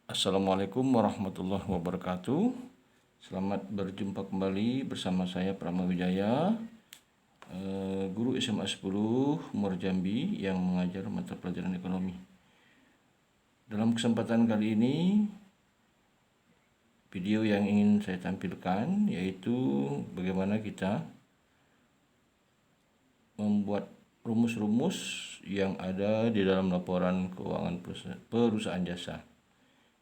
Assalamualaikum warahmatullahi wabarakatuh. Selamat berjumpa kembali bersama saya Prama Wijaya, guru SMA 10 Muar Jambi yang mengajar mata pelajaran ekonomi. Dalam kesempatan kali ini, video yang ingin saya tampilkan yaitu bagaimana kita membuat rumus-rumus yang ada di dalam laporan keuangan perusahaan jasa.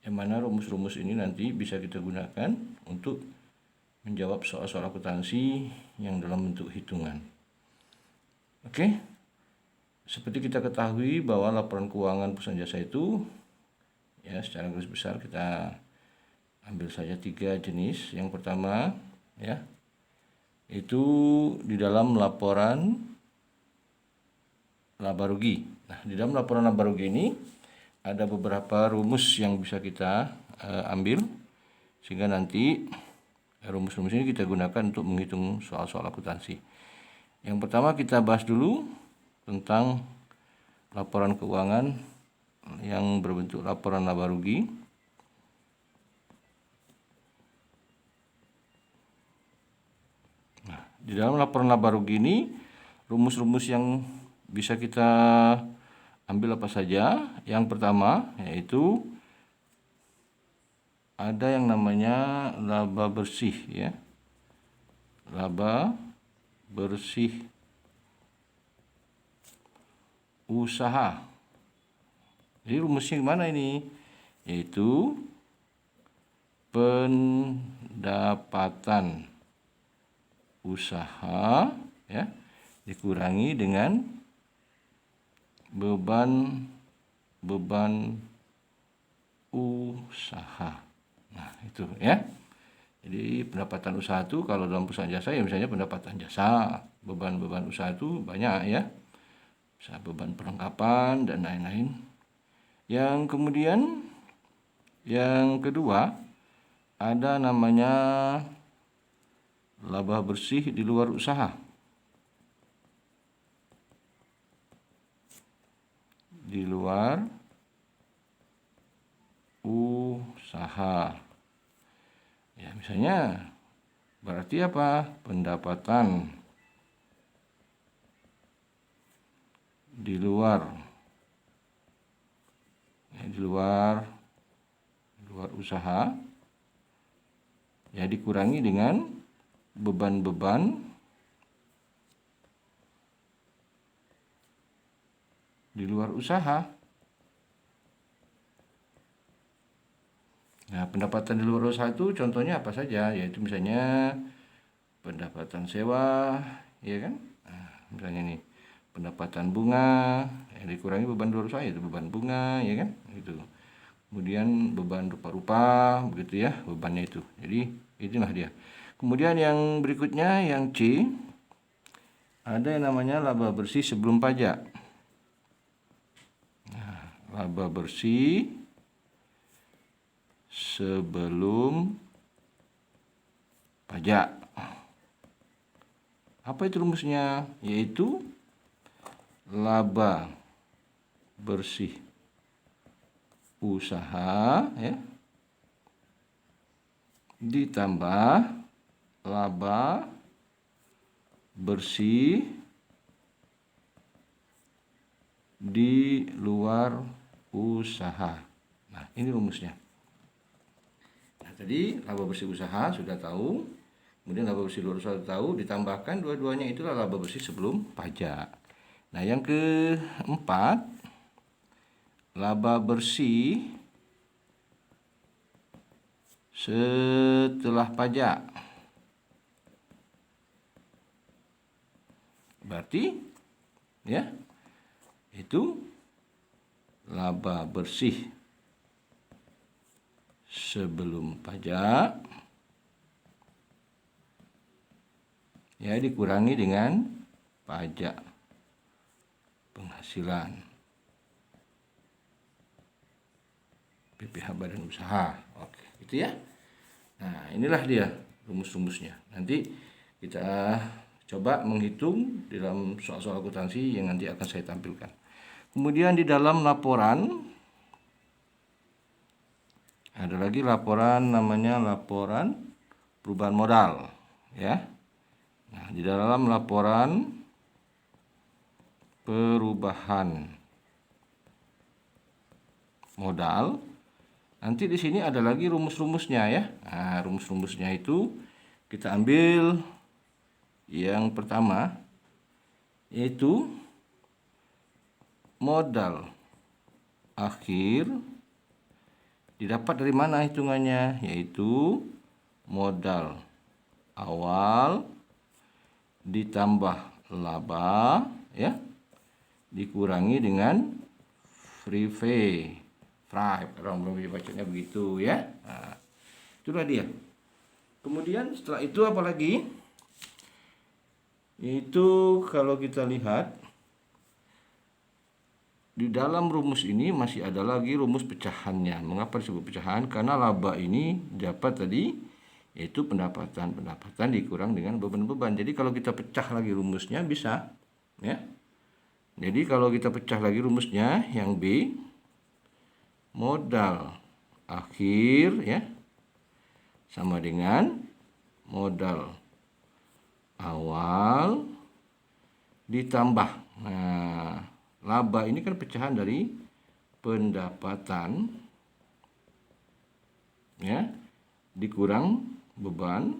Yang mana rumus-rumus ini nanti bisa kita gunakan untuk menjawab soal-soal akuntansi yang dalam bentuk hitungan. Oke, seperti kita ketahui bahwa laporan keuangan perusahaan jasa itu, ya secara garis besar kita ambil saja 3 jenis. Yang pertama, ya, itu di dalam laporan laba rugi. Nah, di dalam laporan laba rugi ini ada beberapa rumus yang bisa kita ambil, sehingga nanti rumus-rumus ini kita gunakan untuk menghitung soal-soal akuntansi. Yang pertama kita bahas dulu tentang laporan keuangan yang berbentuk laporan laba rugi. Nah, di dalam laporan laba rugi ini rumus-rumus yang bisa kita ambil apa saja. Yang pertama yaitu ada yang namanya laba bersih, ya. Laba bersih usaha. Jadi rumusnya gimana ini? Yaitu pendapatan usaha, ya, dikurangi dengan beban usaha. Nah, itu ya. Jadi pendapatan usaha itu kalau dalam perusahaan jasa ya misalnya pendapatan jasa, beban-beban usaha itu banyak, ya. Bisa beban perlengkapan dan lain-lain. Yang kemudian yang kedua ada namanya laba bersih di luar usaha. Di luar usaha. Ya, misalnya berarti apa? Pendapatan di luar, ya, di luar usaha, ya, dikurangi dengan beban-beban di luar usaha. Nah, pendapatan di luar usaha itu contohnya apa saja? Yaitu misalnya pendapatan sewa, ya kan? Nah, misalnya nih, pendapatan bunga, yang dikurangi beban luar usaha itu beban bunga, ya kan? Itu. Kemudian beban rupa-rupa, begitu ya, bebannya itu. Jadi itulah dia. Kemudian yang berikutnya, yang C, ada yang namanya laba bersih sebelum pajak. Nah, laba bersih sebelum pajak. Apa itu rumusnya? Yaitu laba bersih usaha, ya, ditambah laba bersih di luar usaha. Nah, ini rumusnya. Nah, tadi laba bersih usaha sudah tahu, kemudian laba bersih luar usaha sudah tahu, ditambahkan dua-duanya itulah laba bersih sebelum pajak. Nah, yang keempat, laba bersih setelah pajak. Berarti, ya, itu laba bersih sebelum pajak, ya, dikurangi dengan pajak penghasilan, PPh badan usaha. Oke, gitu ya. Nah, inilah dia rumus-rumusnya. Nanti kita coba menghitung di dalam soal-soal akuntansi yang nanti akan saya tampilkan. Kemudian di dalam laporan Ada lagi laporan namanya laporan perubahan modal, ya. Nah, di dalam laporan perubahan modal, nanti di sini ada lagi rumus-rumusnya ya. Nah, rumus-rumusnya itu kita ambil yang pertama, yaitu modal akhir didapat dari mana hitungannya, yaitu modal awal ditambah laba ya dikurangi dengan free pay. Orang belum bacanya begitu ya. Nah, itulah dia. Kemudian setelah itu apa lagi? Itu kalau kita lihat di dalam rumus ini masih ada lagi rumus pecahannya. Mengapa disebut pecahan? Karena laba ini dapat tadi yaitu pendapatan dikurang dengan beban-beban. Jadi kalau kita pecah lagi rumusnya bisa ya. Jadi kalau kita pecah lagi rumusnya yang B, modal akhir ya sama dengan modal awal ditambah, nah, laba ini kan pecahan dari pendapatan ya dikurang beban,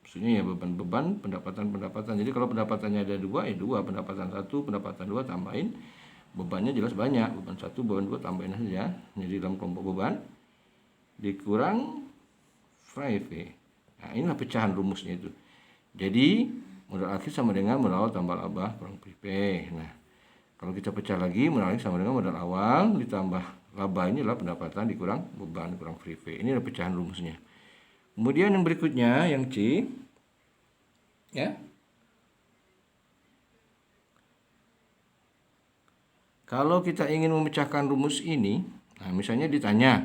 maksudnya ya beban pendapatan. Jadi kalau pendapatannya ada dua, ya dua, pendapatan satu, pendapatan dua, tambahin bebannya jelas banyak, beban satu, beban dua, tambahin saja. Jadi dalam kelompok beban dikurang free pay. Nah, inilah pecahan rumusnya itu. Jadi modal akhir sama dengan modal awal tambah laba kurang free pay. Nah, kalau kita pecah lagi, modal akhir sama dengan modal awal ditambah laba, ini adalah pendapatan dikurang beban kurang free pay. Ini adalah pecahan rumusnya. Kemudian yang berikutnya yang C ya. Kalau kita ingin memecahkan rumus ini, nah misalnya ditanya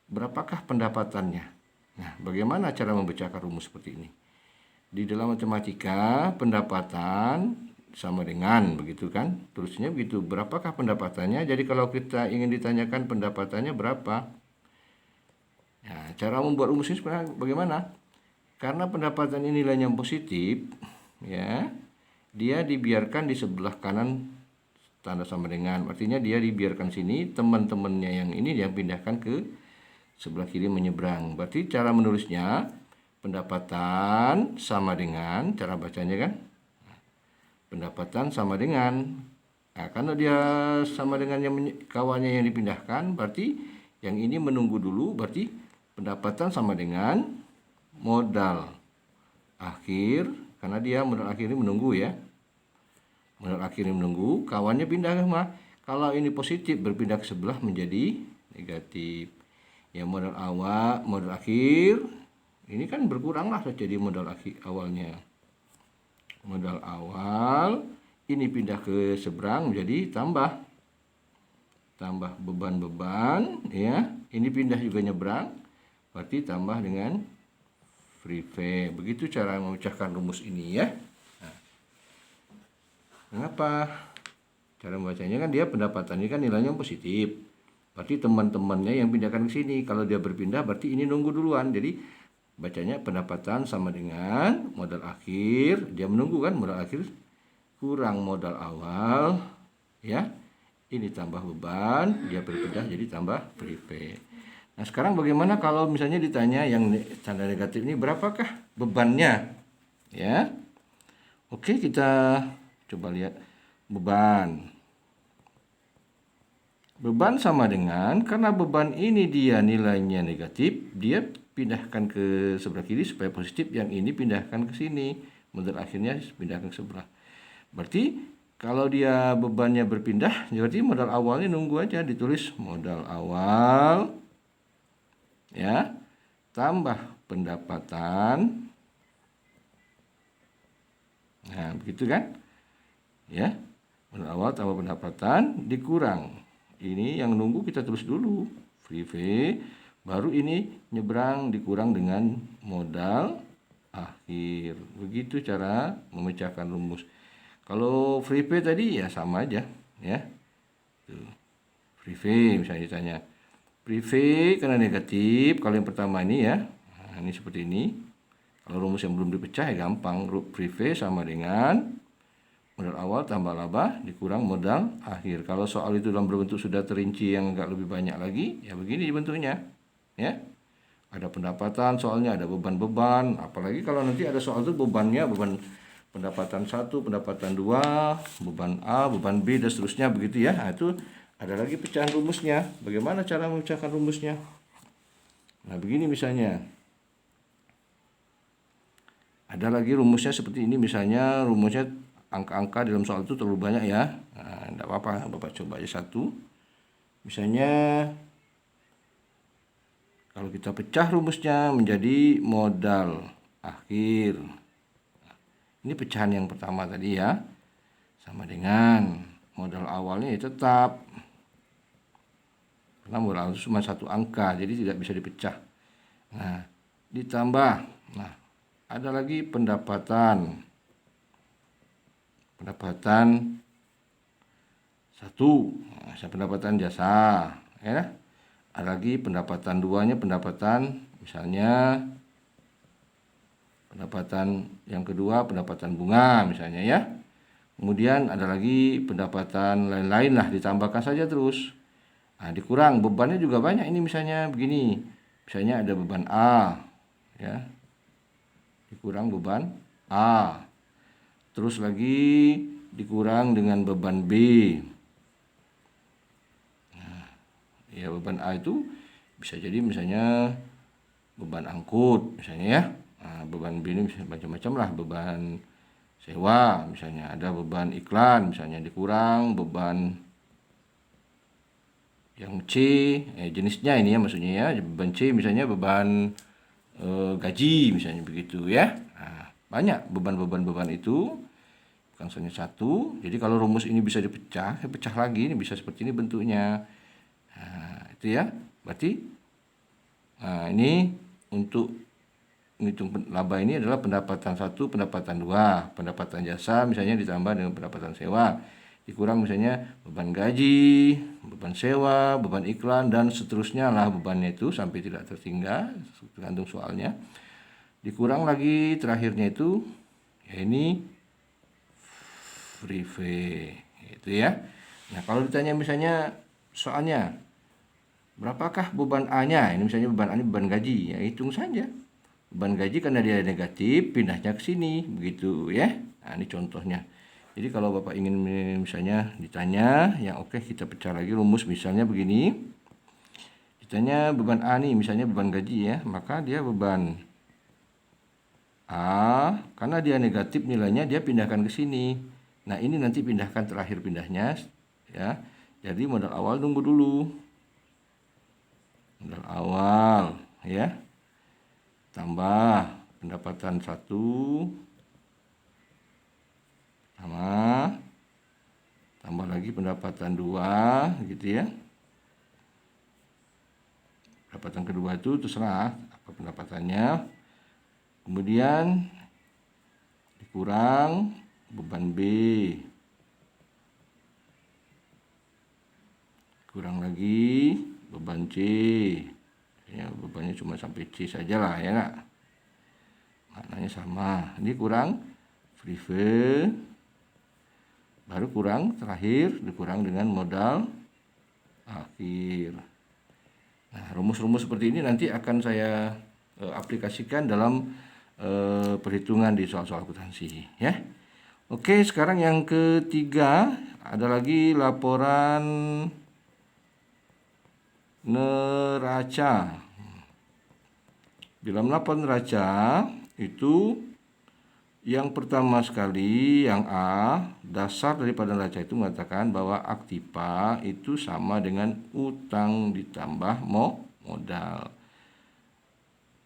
berapakah pendapatannya. Nah, bagaimana cara memecahkan rumus seperti ini? Di dalam matematika, pendapatan sama dengan begitu kan? Tulisnya begitu, berapakah pendapatannya? Jadi kalau kita ingin ditanyakan pendapatannya berapa? Nah, cara membuat rumus ini sebenarnya bagaimana? Karena pendapatan ini nilainya positif, ya, dia dibiarkan di sebelah kanan tanda sama dengan, artinya dia dibiarkan sini, teman-temannya yang ini dia pindahkan ke sebelah kiri menyeberang. Berarti cara menulisnya pendapatan sama dengan, cara bacanya kan, pendapatan sama dengan, nah, karena dia sama dengan yang kawannya yang dipindahkan, berarti yang ini menunggu dulu, berarti pendapatan sama dengan modal akhir, karena dia modal akhir ini menunggu ya. Modal akhir ini menunggu, kawannya pindah ke mana? Kalau ini positif berpindah ke sebelah menjadi negatif. Ya modal awal, modal akhir ini kan berkurang lah jadi modal akhir awalnya. Modal awal ini pindah ke seberang menjadi tambah beban-beban ya. Ini pindah juga nyebrang, berarti tambah dengan free pay. Begitu cara memecahkan rumus ini ya. Nah, kenapa? Cara membacanya kan dia pendapatan ini kan nilainya positif. Berarti teman-temannya yang pindahkan ke sini. Kalau dia berpindah berarti ini nunggu duluan. Jadi bacanya pendapatan sama dengan modal akhir. Dia menunggu kan, modal akhir kurang modal awal ya. Ini tambah beban, dia berpindah jadi tambah free pay. Nah, sekarang bagaimana kalau misalnya ditanya yang tanda negatif ini berapakah bebannya? Ya. Oke, kita coba lihat beban. Beban sama dengan, karena beban ini dia nilainya negatif, dia pindahkan ke sebelah kiri supaya positif, yang ini pindahkan ke sini. Modal akhirnya pindahkan ke sebelah. Berarti kalau dia bebannya berpindah, berarti modal awalnya nunggu aja, ditulis modal awal ya tambah pendapatan. Nah, begitu kan? Ya. Modal awal tambah pendapatan dikurang. Ini yang nunggu kita tulis dulu, free pay, baru ini nyebrang dikurang dengan modal akhir. Begitu cara memecahkan rumus. Kalau free pay tadi ya sama aja ya. Tuh. privé misalnya ditanya. Privé karena negatif, kalau yang pertama ini ya, nah, ini seperti ini. Kalau rumus yang belum dipecah ya gampang, privé sama dengan modal awal tambah laba dikurang modal akhir. Kalau soal itu dalam berbentuk sudah terinci yang agak lebih banyak lagi, ya begini bentuknya. Ya. Ada pendapatan soalnya, ada beban-beban, apalagi kalau nanti ada soal itu bebannya, beban pendapatan 1, pendapatan 2, beban A, beban B, dan seterusnya begitu ya. Nah, itu ada lagi pecahan rumusnya. Bagaimana cara memecahkan rumusnya? Nah, begini misalnya. Ada lagi rumusnya seperti ini, misalnya rumusnya angka-angka dalam soal itu terlalu banyak ya. Nah, tidak apa-apa, Bapak coba aja satu. Misalnya kalau kita pecah rumusnya menjadi modal akhir. Ini pecahan yang pertama tadi ya. Sama dengan modal awalnya ya tetap. Karena modal itu cuma satu angka, jadi tidak bisa dipecah. Nah, ditambah. Nah, ada lagi pendapatan. Pendapatan 1, nah, pendapatan jasa. Ya. Ada lagi pendapatan 2-nya, pendapatan misalnya pendapatan yang kedua pendapatan bunga misalnya ya. Kemudian ada lagi pendapatan lain-lain lah, ditambahkan saja terus. Nah, dikurang bebannya juga banyak ini, misalnya begini. Misalnya ada beban A ya. Dikurang beban A. Terus lagi dikurang dengan beban B. Ya, beban A itu bisa jadi misalnya beban angkut misalnya ya. Nah, beban B ini bisa macam-macam lah, beban sewa misalnya, ada beban iklan misalnya, dikurang beban yang C, jenisnya ini ya maksudnya ya, beban C misalnya beban gaji misalnya begitu ya. Nah, banyak beban-beban itu, bukan hanya satu. Jadi kalau rumus ini bisa dipecah, pecah lagi, ini bisa seperti ini bentuknya. Nah, itu ya. Berarti ini untuk menghitung laba ini adalah pendapatan 1, pendapatan 2, pendapatan jasa misalnya ditambah dengan pendapatan sewa. Dikurang misalnya beban gaji, beban sewa, beban iklan, dan seterusnya lah bebannya itu sampai tidak tertinggal, tergantung soalnya. Dikurang lagi terakhirnya itu, ya ini privé, itu ya. Nah, kalau ditanya misalnya soalnya, berapakah beban A-nya? Ini misalnya beban A ini beban gaji, ya hitung saja. Beban gaji karena dia negatif, pindahnya ke sini, begitu ya. Nah, ini contohnya. Jadi kalau Bapak ingin misalnya ditanya, yang oke kita pecah lagi rumus misalnya begini. Ditanya beban A nih, misalnya beban gaji ya, maka dia beban A, karena dia negatif nilainya, dia pindahkan ke sini. Nah, ini nanti pindahkan terakhir pindahnya ya. Jadi modal awal tunggu dulu. Modal awal ya. Tambah pendapatan 1 sama tambah lagi pendapatan 2 gitu ya. Pendapatan kedua itu terserah apa pendapatannya. Kemudian dikurang beban B. Kurang lagi beban C. Ya, bebannya cuma sampai C saja lah ya enggak. Maknanya sama. Ini kurang privé. Baru kurang terakhir dikurang dengan modal akhir. Nah, rumus-rumus seperti ini nanti akan saya aplikasikan dalam perhitungan di soal-soal akuntansi ya. Oke, sekarang yang ketiga ada lagi laporan neraca. Dalam laporan neraca itu yang pertama sekali, yang A, dasar daripada neraca itu mengatakan bahwa aktiva itu sama dengan utang ditambah modal.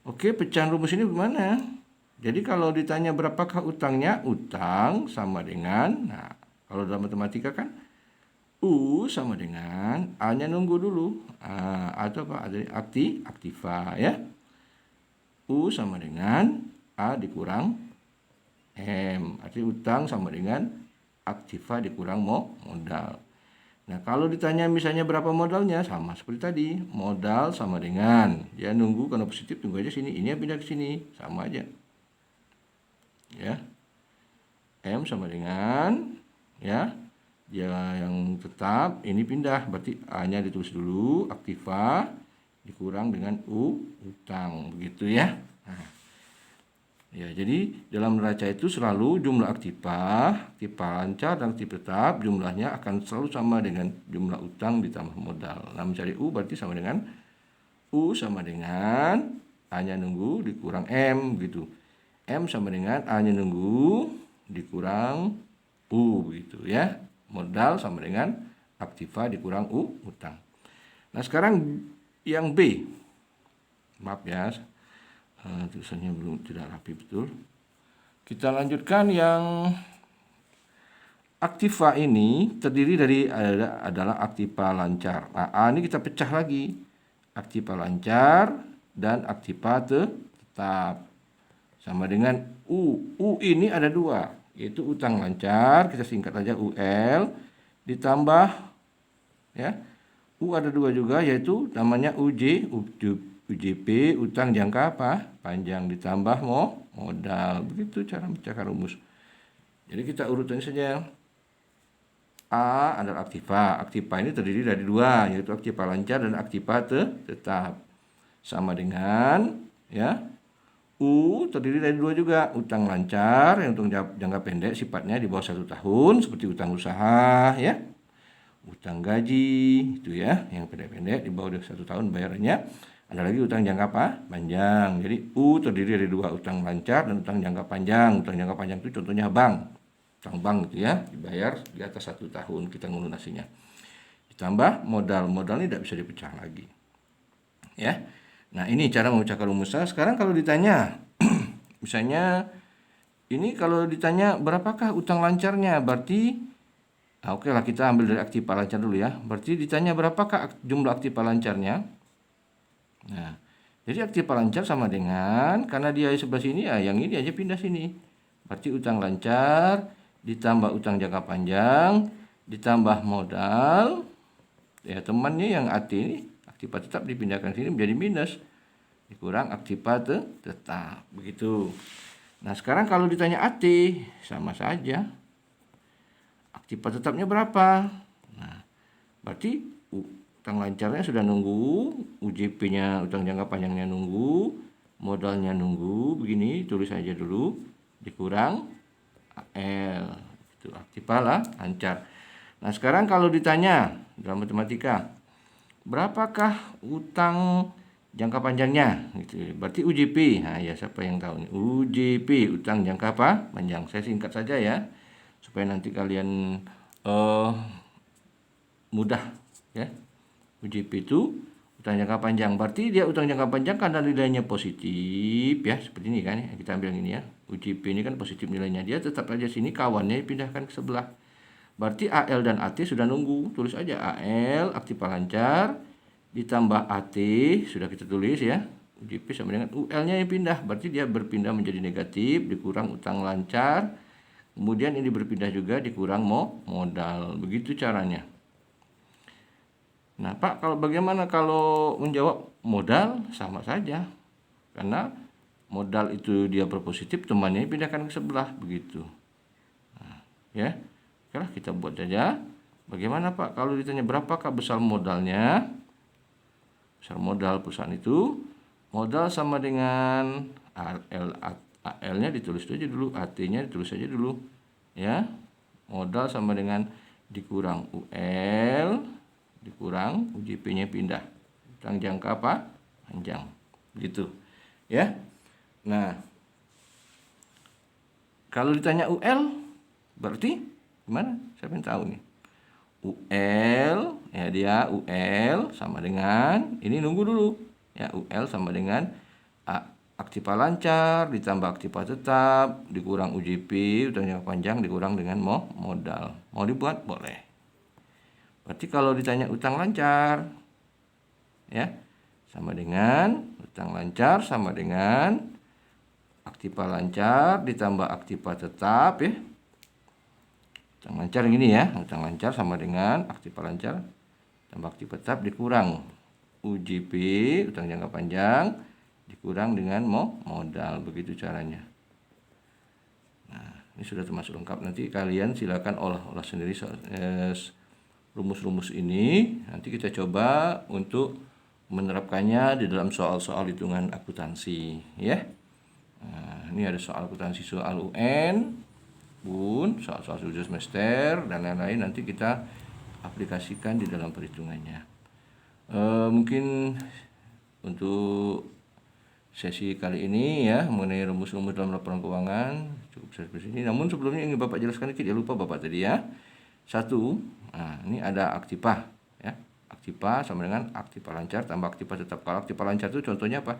Oke, pecahan rumus ini gimana? Jadi kalau ditanya berapakah utangnya, utang sama dengan, nah kalau dalam matematika kan U sama dengan A-nya nunggu dulu. Atau apa? Ada aktiva ya. U sama dengan A dikurang M. Artinya utang sama dengan aktiva dikurang modal. Nah, kalau ditanya misalnya berapa modalnya, sama seperti tadi. Modal sama dengan, dia nunggu karena positif, tunggu aja sini. Ini pindah ke sini, sama aja. Ya, M sama dengan, ya, dia yang tetap, ini pindah. Berarti A-nya ditulis dulu, aktiva, dikurang dengan utang. Begitu ya. Nah, ya, jadi dalam neraca itu selalu jumlah aktiva lancar dan aktiva tetap jumlahnya akan selalu sama dengan jumlah utang ditambah modal. Nah, mencari U berarti sama dengan U sama dengan A-nya nunggu dikurang M gitu. M sama dengan A-nya nunggu dikurang U gitu ya. Modal sama dengan aktiva dikurang utang. Nah, sekarang yang B. Maaf ya. Tulisannya belum tidak rapi betul. Kita lanjutkan yang aktiva ini terdiri dari adalah aktiva lancar. Nah, A ini kita pecah lagi. Aktiva lancar dan aktiva tetap. Sama dengan U. U ini ada dua, yaitu utang lancar, kita singkat aja UL, ditambah ya. U ada dua juga, yaitu namanya UJP, utang jangka panjang, ditambah modal. Begitu cara memecahkan rumus. Jadi kita urutkan saja. A adalah aktiva. Aktiva ini terdiri dari dua, yaitu aktiva lancar dan aktiva tetap. Sama dengan ya. U terdiri dari dua juga, utang lancar yang untuk jangka pendek sifatnya di bawah 1 tahun seperti utang usaha ya. Utang gaji itu ya, yang pendek-pendek di bawah 1 tahun bayarannya. Ada lagi utang jangka panjang. Jadi U terdiri dari dua, utang lancar dan utang jangka panjang. Utang jangka panjang itu contohnya bank. Utang bank gitu ya, dibayar di atas 1 tahun kita ngelunasinya. Ditambah modal. Modal ini tidak bisa dipecah lagi. Ya. Nah, ini cara memecahkan rumusnya. Sekarang kalau ditanya misalnya ini kalau ditanya berapakah utang lancarnya, berarti oke lah, kita ambil dari aktiva lancar dulu ya. Berarti ditanya berapakah jumlah aktiva lancarnya. Nah, jadi aktiva lancar sama dengan, karena dia sebelah sini ya, yang ini aja pindah sini. Berarti utang lancar ditambah utang jangka panjang ditambah modal. Ya, temannya yang AT ini aktiva tetap dipindahkan sini menjadi minus, dikurang aktiva tetap. Begitu. Nah, sekarang kalau ditanya AT sama saja. Aktiva tetapnya berapa? Nah, berarti utang lancarnya sudah nunggu, UJP-nya, utang jangka panjangnya nunggu, modalnya nunggu, begini tulis saja dulu, dikurang AL. Itu aktiva lah, lancar. Nah, sekarang kalau ditanya dalam matematika, berapakah utang jangka panjangnya? Gitu. Berarti UJP. Nah, ya siapa yang tahu nih? UJP, utang jangka panjang. Saya singkat saja ya, supaya nanti kalian mudah ya. UJP itu utang jangka panjang. Berarti dia utang jangka panjang karena nilainya positif ya, seperti ini kan ya. Kita ambil yang ini ya. UJP ini kan positif nilainya. Dia tetap aja sini, kawannya dipindahkan ke sebelah. Berarti AL dan AT sudah nunggu. Tulis aja AL aktiva lancar ditambah AT sudah kita tulis ya. UJP sama dengan UL-nya yang pindah. Berarti dia berpindah menjadi negatif, dikurang utang lancar. Kemudian ini berpindah juga, dikurang modal. Begitu caranya. Nah, Pak, bagaimana kalau menjawab modal? Sama saja. Karena modal itu dia berpositif, temannya pindahkan ke sebelah, begitu. Nah, ya. Oke, kita buat saja. Bagaimana, Pak, kalau ditanya berapakah besar modalnya? Besar modal perusahaan itu, modal sama dengan AL-nya ditulis aja dulu, AT-nya ditulis aja dulu. Ya. Modal sama dengan dikurang UL dikurang UJP-nya pindah. Utang jangka panjang. Begitu. Ya. Nah, kalau ditanya UL berarti gimana? Siapa yang tahu nih? UL, ya dia UL sama dengan, ini nunggu dulu. Ya, UL sama dengan aktiva lancar ditambah aktiva tetap dikurang UJP, utang jangka panjang dikurang dengan modal. Mau dibuat? Boleh. Berarti kalau ditanya utang lancar, ya, sama dengan utang lancar sama dengan aktiva lancar ditambah aktiva tetap ya. Utang lancar gini ya, utang lancar sama dengan aktiva lancar tambah aktiva tetap dikurang UJP, utang jangka panjang, dikurang dengan modal. Begitu caranya. Nah, ini sudah termasuk lengkap. Nanti kalian silakan olah sendiri rumus-rumus ini. Nanti kita coba untuk menerapkannya di dalam soal-soal hitungan akuntansi, ya. Nah, ini ada soal akuntansi, soal UN, Bun, soal-soal ujian semester dan lain-lain. Nanti kita aplikasikan di dalam perhitungannya. Mungkin untuk sesi kali ini ya mengenai rumus-rumus dalam laporan keuangan cukup sampai sini. Namun sebelumnya ingin Bapak jelaskan dikit, ya lupa Bapak tadi ya. Satu, nah ini ada aktiva ya. Aktiva sama dengan aktiva lancar tambah aktiva tetap. Kalau aktiva lancar itu contohnya apa?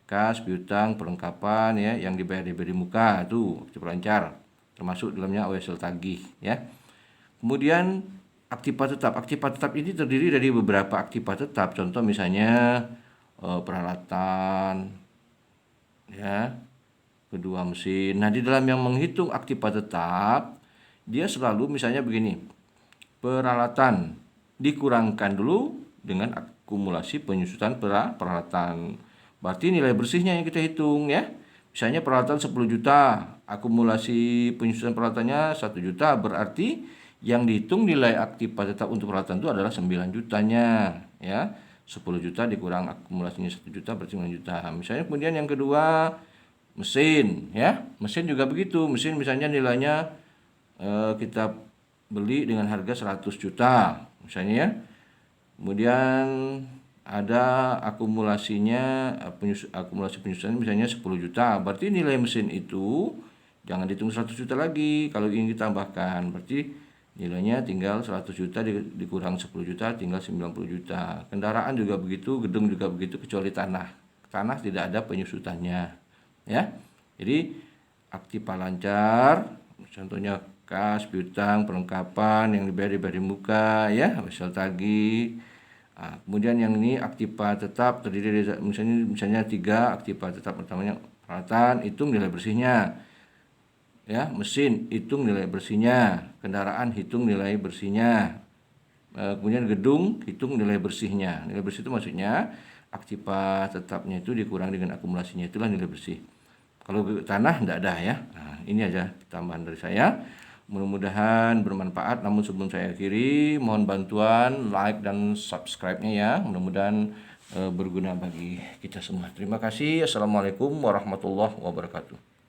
Kas, piutang, perlengkapan ya yang dibayar di muka itu aktiva lancar. Termasuk dalamnya OSL tagih ya. Kemudian aktiva tetap ini terdiri dari beberapa aktiva tetap. Contoh misalnya peralatan ya, kedua mesin. Nah, di dalam yang menghitung aktiva tetap, dia selalu misalnya begini. Peralatan dikurangkan dulu dengan akumulasi penyusutan peralatan. Berarti nilai bersihnya yang kita hitung ya. Misalnya peralatan 10 juta, akumulasi penyusutan peralatannya 1 juta, berarti yang dihitung nilai aktiva tetap untuk peralatan itu adalah 9 jutanya ya. 10 juta dikurang akumulasinya 1 juta berarti 9 juta. Misalnya kemudian yang kedua mesin ya. Mesin juga begitu. Mesin misalnya nilainya kita beli dengan harga 100 juta misalnya ya. Kemudian ada akumulasi penyusutan misalnya 10 juta. Berarti nilai mesin itu jangan dihitung 100 juta lagi kalau ingin ditambahkan. Berarti nilainya tinggal 100 juta dikurang 10 juta tinggal 90 juta. Kendaraan juga begitu, gedung juga begitu kecuali tanah. Tanah tidak ada penyusutannya ya. Jadi aktiva lancar contohnya kas, piutang, perlengkapan yang dibayar di muka ya, OSL tagih. Nah, kemudian yang ini aktiva tetap terdiri dari misalnya 3 aktiva tetap. Pertamanya peralatan, hitung nilai bersihnya. Ya, mesin hitung nilai bersihnya, kendaraan hitung nilai bersihnya. Kemudian gedung hitung nilai bersihnya. Nilai bersih itu maksudnya aktiva tetapnya itu dikurang dengan akumulasinya, itulah nilai bersih. Kalau tanah tidak ada ya. Nah, ini aja tambahan dari saya. Mudah-mudahan bermanfaat. Namun sebelum saya akhiri, mohon bantuan like dan subscribe-nya ya. Mudah-mudahan berguna bagi kita semua. Terima kasih. Assalamualaikum warahmatullahi wabarakatuh.